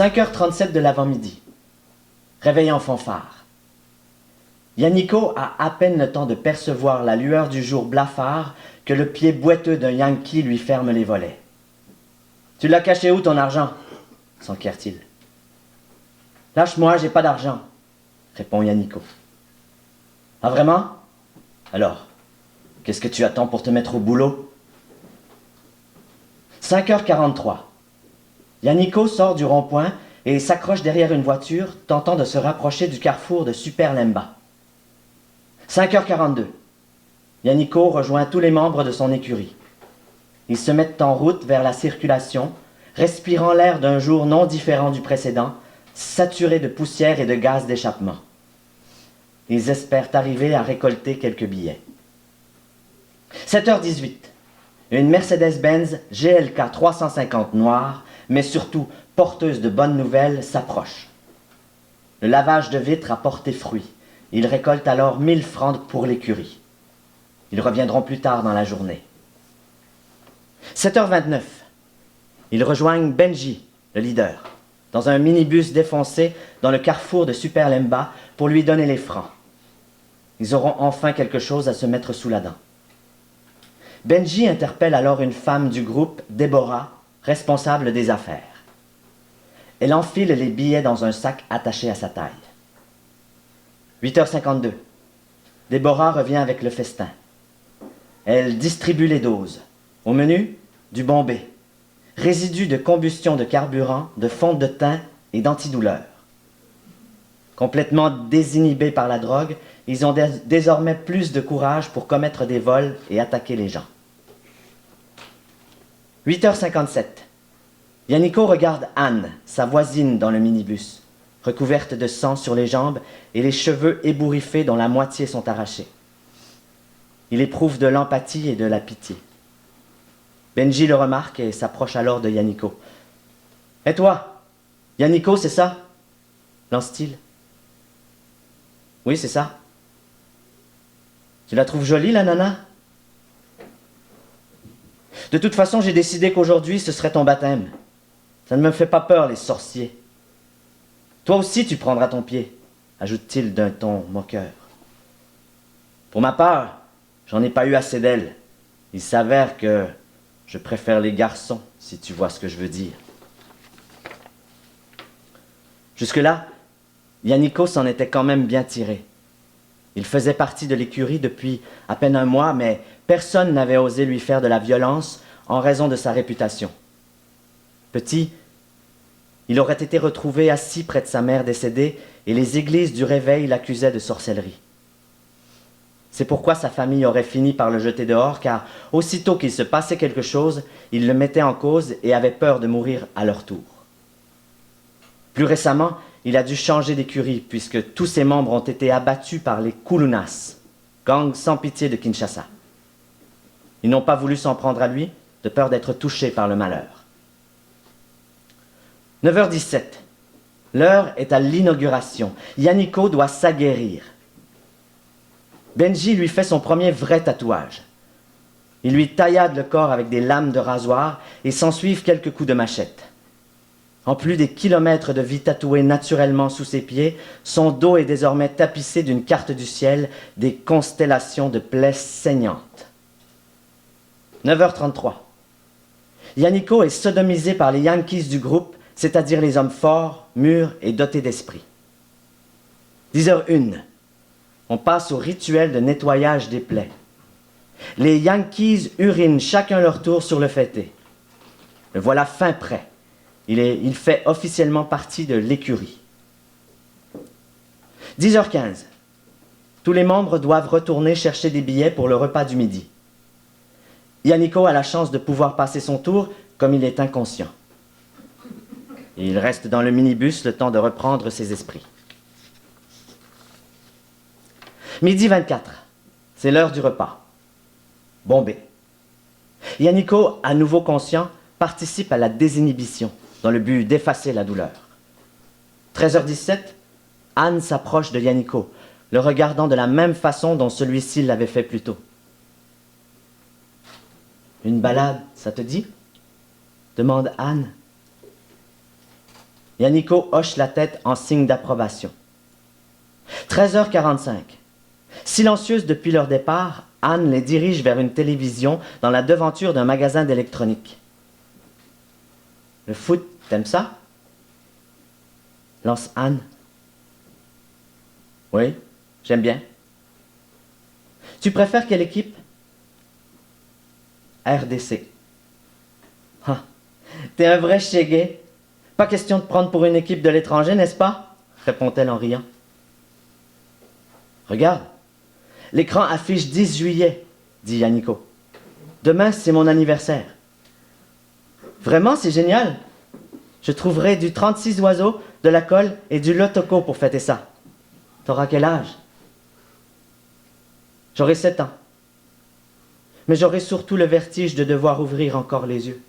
5h37 de l'avant-midi. Réveil en fanfare. Yannico a à peine le temps de percevoir la lueur du jour blafard que le pied boiteux d'un Yankee lui ferme les volets. « Tu l'as caché où ton argent » s'enquiert-il. « Lâche-moi, j'ai pas d'argent » répond Yannico. « Ah vraiment? Alors, qu'est-ce que tu attends pour te mettre au boulot » 5h43. Yannico sort du rond-point et s'accroche derrière une voiture, tentant de se rapprocher du carrefour de Super Lemba. 5h42. Yannico rejoint tous les membres de son écurie. Ils se mettent en route vers la circulation, respirant l'air d'un jour non différent du précédent, saturé de poussière et de gaz d'échappement. Ils espèrent arriver à récolter quelques billets. 7h18. Une Mercedes-Benz GLK 350 noire, mais surtout porteuse de bonnes nouvelles, s'approche. Le lavage de vitres a porté fruit. Ils récoltent alors 1000 francs pour l'écurie. Ils reviendront plus tard dans la journée. 7h29. Ils rejoignent Benji, le leader, dans un minibus défoncé dans le carrefour de Super Lemba pour lui donner les francs. Ils auront enfin quelque chose à se mettre sous la dent. Benji interpelle alors une femme du groupe, Déborah, responsable des affaires. Elle enfile les billets dans un sac attaché à sa taille. 8h52. Déborah revient avec le festin. Elle distribue les doses. Au menu, du bombé, résidus de combustion de carburant, de fonte de teint et d'antidouleur. Complètement désinhibés par la drogue, ils ont désormais plus de courage pour commettre des vols et attaquer les gens. 8h57. Yannico regarde Anne, sa voisine dans le minibus, recouverte de sang sur les jambes et les cheveux ébouriffés dont la moitié sont arrachés. Il éprouve de l'empathie et de la pitié. Benji le remarque et s'approche alors de Yannico. « Et toi, Yannico, c'est ça ?» lance-t-il. « Oui, c'est ça. »« Tu la trouves jolie, la nana ?»« De toute façon, j'ai décidé qu'aujourd'hui, ce serait ton baptême. Ça ne me fait pas peur, les sorciers. Toi aussi, tu prendras ton pied, ajoute-t-il d'un ton moqueur. Pour ma part, j'en ai pas eu assez d'elle. Il s'avère que je préfère les garçons, si tu vois ce que je veux dire. Jusque-là, Yannico s'en était quand même bien tiré. Il faisait partie de l'écurie depuis à peine un mois, mais personne n'avait osé lui faire de la violence en raison de sa réputation. Petit, il aurait été retrouvé assis près de sa mère décédée et les églises du réveil l'accusaient de sorcellerie. C'est pourquoi sa famille aurait fini par le jeter dehors, car aussitôt qu'il se passait quelque chose, ils le mettaient en cause et avaient peur de mourir à leur tour. Plus récemment, il a dû changer d'écurie, puisque tous ses membres ont été abattus par les Kulunas, gang sans pitié de Kinshasa. Ils n'ont pas voulu s'en prendre à lui, de peur d'être touchés par le malheur. 9h17. L'heure est à l'inauguration. Yannico doit s'aguerrir. Benji lui fait son premier vrai tatouage. Il lui taillade le corps avec des lames de rasoir et s'ensuivent quelques coups de machette. En plus des kilomètres de vie tatouée naturellement sous ses pieds, son dos est désormais tapissé d'une carte du ciel, des constellations de plaies saignantes. 9h33. Yannico est sodomisé par les Yankees du groupe, c'est-à-dire les hommes forts, mûrs et dotés d'esprit. 10h01. On passe au rituel de nettoyage des plaies. Les Yankees urinent chacun leur tour sur le fêté. Le voilà fin prêt. Il fait officiellement partie de l'écurie. 10h15. Tous les membres doivent retourner chercher des billets pour le repas du midi. Yannico a la chance de pouvoir passer son tour comme il est inconscient. Il reste dans le minibus le temps de reprendre ses esprits. Midi 24. C'est l'heure du repas. Bombé. Yannico, à nouveau conscient, participe à la désinhibition dans le but d'effacer la douleur. 13h17, Anne s'approche de Yannico, le regardant de la même façon dont celui-ci l'avait fait plus tôt. « Une balade, ça te dit ?» demande Anne. Yannico hoche la tête en signe d'approbation. 13h45. Silencieuse depuis leur départ, Anne les dirige vers une télévision dans la devanture d'un magasin d'électronique. Le foot, t'aimes ça? Lance Anne. Oui, j'aime bien. Tu préfères quelle équipe? RDC. Ah, t'es un vrai chégué. Pas question de prendre pour une équipe de l'étranger, n'est-ce pas? Répond-elle en riant. Regarde, l'écran affiche 10 juillet, dit Yannico. Demain, c'est mon anniversaire. Vraiment, c'est génial. Je trouverai du 36 oiseaux, de la colle et du lotoco pour fêter ça. T'auras quel âge? J'aurai 7 ans. Mais j'aurai surtout le vertige de devoir ouvrir encore les yeux.